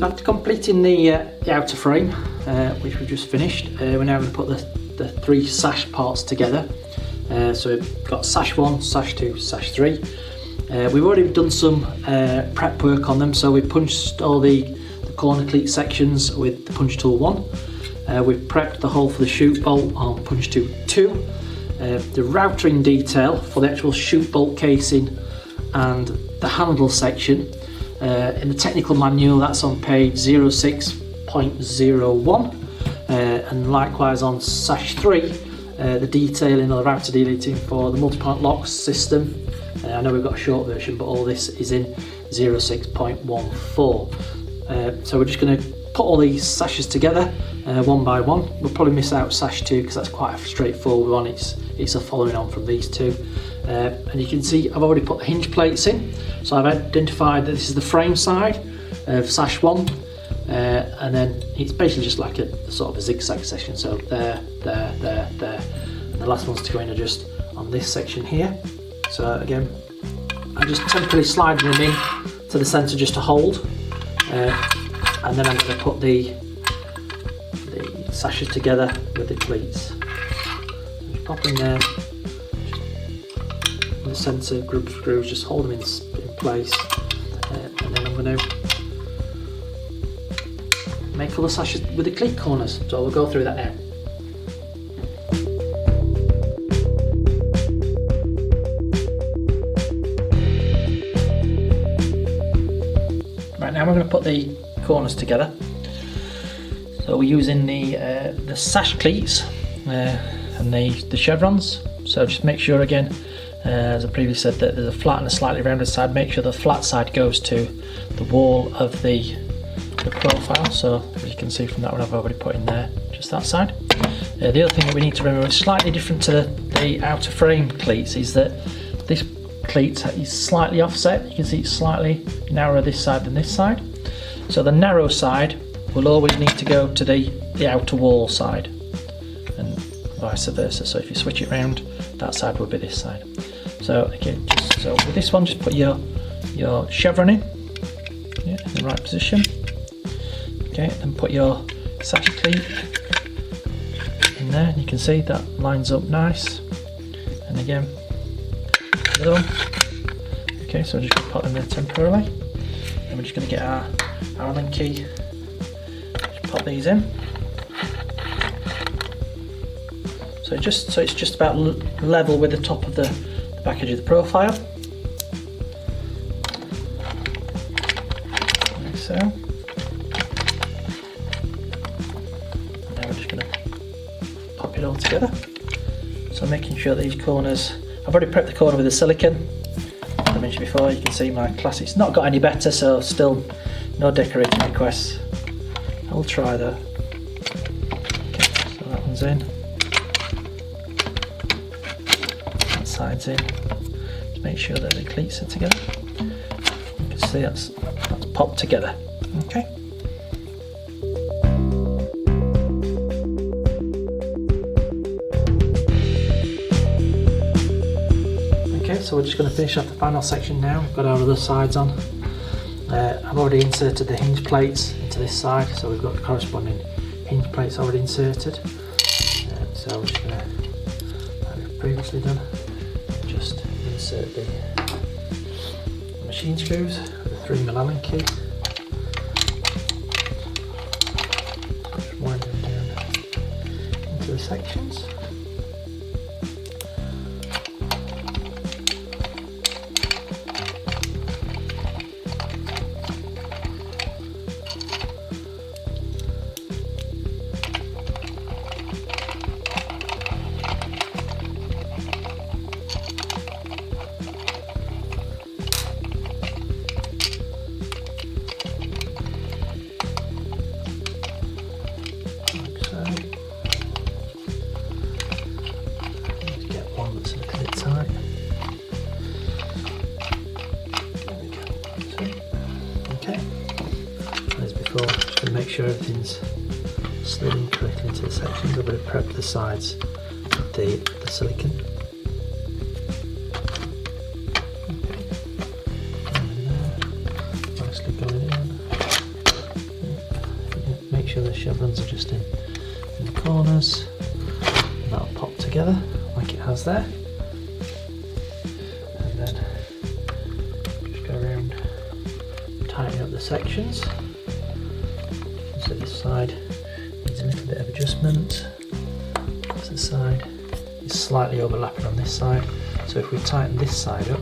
After completing the outer frame, which we've just finished, we're now going to put the 3 sash parts together. So we've got sash 1, sash 2, sash 3. We've already done some prep work on them, so we've punched all the corner cleat sections with the punch tool 1. We've prepped the hole for the chute bolt on punch tool 2. The routering detail for the actual chute bolt casing and the handle section, in the technical manual, that's on page 06.01, and likewise on sash 3, the detailing or the router detailing for the multi-point lock system. I know we've got a short version, but all this is in 06.14. So we're just going to put all these sashes together one by one. We'll probably miss out sash 2 because that's quite a straightforward one. It's a following on from these two. And you can see I've already put the hinge plates in. So I've identified that this is the frame side of sash 1. And then it's basically just like a sort of a zigzag section. So there. And the last ones to go in are just on this section here. So again, I just temporarily slide them in to the centre just to hold. And then I'm going to put the sashes together with the cleats. Just pop in there, the centre group of screws, just hold them in place, and then I'm going to make all the sashes with the cleat corners. So we'll go through that now. Right, now we're going to put the corners together. So we're using the sash cleats and the chevrons. So just make sure again, as I previously said, that there's a flat and a slightly rounded side. Make sure the flat side goes to the wall of the profile. So as you can see from that one, I've already put in there just that side. The other thing that we need to remember is slightly different to the outer frame cleats is that this cleat is slightly offset. You can see it's slightly narrower this side than this side. So the narrow side will always need to go to the outer wall side, and vice versa. So if you switch it round, that side will be this side. So again, so with this one, just put your chevron in the right position. Okay, and put your sash cleat in there, and you can see that lines up nice. And again, the other one. Okay, so I'm just going to put them there temporarily, and we're just going to get our Allen key. Just pop these in. So it's just about level with the top of the back edge of the profile, like so. And now we're just going to pop it all together. So making sure that these corners, I've already prepped the corner with the silicone. As I mentioned before, you can see my class, it's not got any better, so still no decorating requests. I'll try though. Okay, so that one's in. That side's in. Just make sure that the cleats are together. You can see that's popped together. Okay. So we're just going to finish off the final section now. We've got our other sides on. I've already inserted the hinge plates into this side, so we've got the corresponding hinge plates already inserted. So we're just going to, like we've previously done, just insert the machine screws with a 3mm Allen key. Just wind them down into the sections. Just going to make sure everything's slid in correctly into the sections. I've got to prep the sides with the silicone. Okay. And nicely going in. make sure the chevrons are just in the corners. And that'll pop together like it has there. And then just go around, tighten up the sections. So this side needs a little bit of adjustment. This side is slightly overlapping on this side. So if we tighten this side up,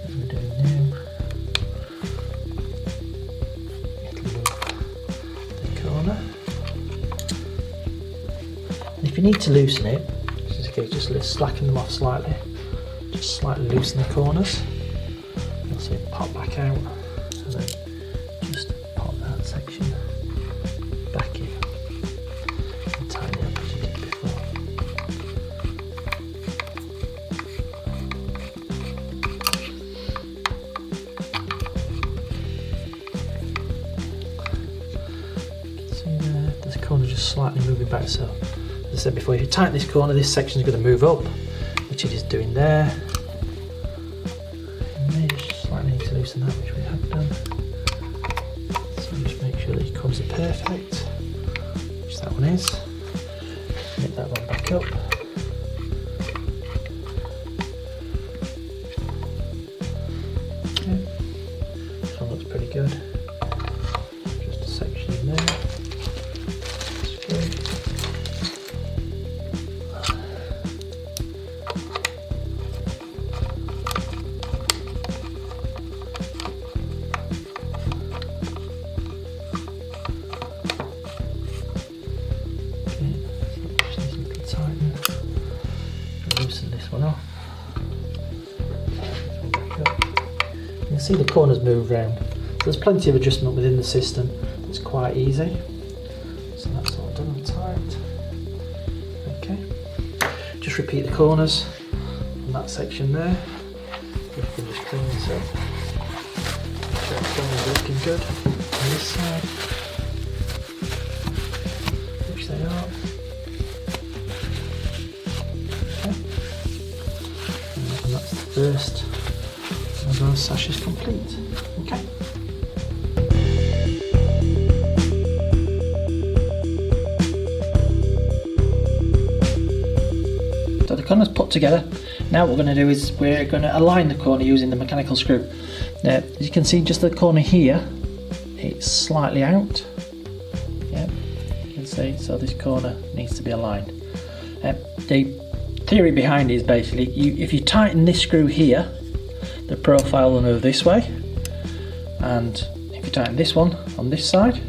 as we're doing now, it'll move the corner. And if you need to loosen it, just slacken them off slightly. Just slightly loosen the corners. You'll see it pop back out, and then just pop that section back in and tighten it up as you did before. See there, the corner just slightly moving back. So as I said before, if you tighten this corner, this section is going to move up, which it is doing there. You may just slightly need to loosen that, which we have done. So just make sure these corners are perfect, which that one is. Knit that one back up. Okay. This one looks pretty good. Just a section in there. That's good. Loosen this one off. You can see the corners move round. So there's plenty of adjustment within the system. It's quite easy. So that's all done and tight. Okay. Just repeat the corners on that section there. If you can just clean this up. Make sure the corners are looking good on this side, which they are. And that's the first of those sashes complete. Okay. So the corner's put together. Now what we're going to do is we're going to align the corner using the mechanical screw. Now, as you can see, just the corner here, it's slightly out. Yeah, you can see. So this corner needs to be aligned. The theory behind it is basically, if you tighten this screw here, the profile will move this way, and if you tighten this one on this side,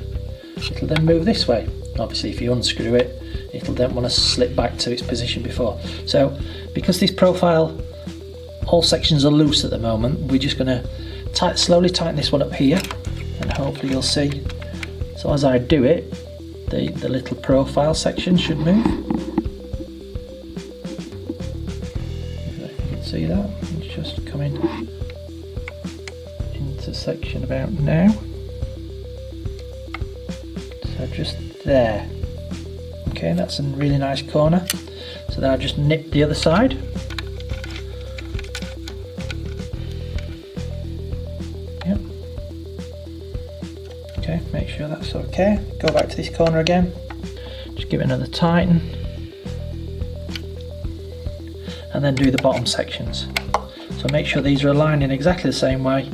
it'll then move this way. Obviously if you unscrew it, it'll then want to slip back to its position before. So because this profile, all sections are loose at the moment, we're just going to slowly tighten this one up here, and hopefully you'll see. So as I do it, the little profile section should move. See that? It's just coming into section about now. So just there. Okay, that's a really nice corner. So then I'll just nip the other side. Yep. Okay, make sure that's okay. Go back to this corner again. Just give it another tighten. And then do the bottom sections. So make sure these are aligned in exactly the same way,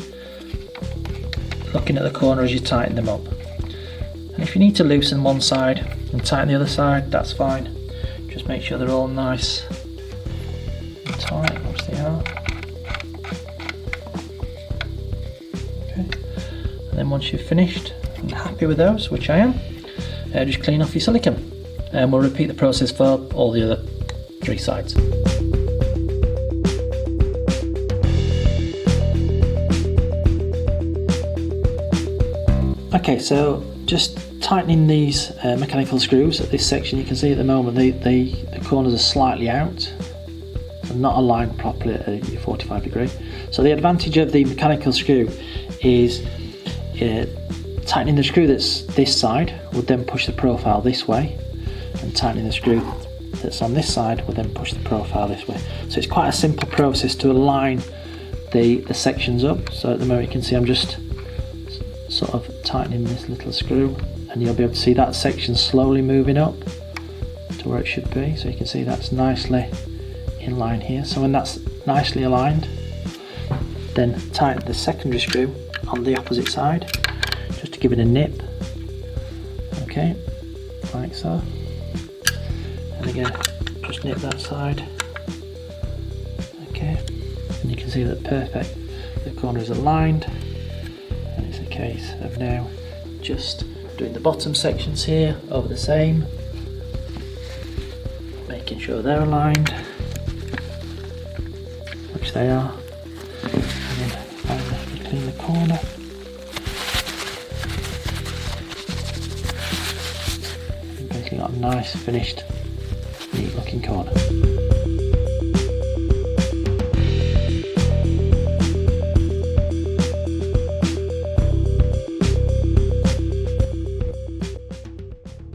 looking at the corner as you tighten them up. And if you need to loosen one side and tighten the other side, that's fine. Just make sure they're all nice and tight, which they are. Okay. And then once you've finished and happy with those, which I am, just clean off your silicone. And we'll repeat the process for all the other 3 sides. Okay, so just tightening these mechanical screws at this section. You can see at the moment the corners are slightly out, so not aligned properly at a 45 degree. So the advantage of the mechanical screw is tightening the screw that's this side would then push the profile this way, and tightening the screw that's on this side will then push the profile this way. So it's quite a simple process to align the sections up. So at the moment you can see I'm just sort of tightening this little screw, and and you'll be able to see that section slowly moving up to where it should be. So you can see that's nicely in line here. So when that's nicely aligned, then tighten the secondary screw on the opposite side just to give it a nip. Okay, like so. And again, just nip that side. Okay, and you can see that perfect. The corner is aligned, and it's a case of now just doing the bottom sections here over the same, making sure they're aligned, which they are, and then finally clean the corner. And basically got a nice finished, neat looking corner.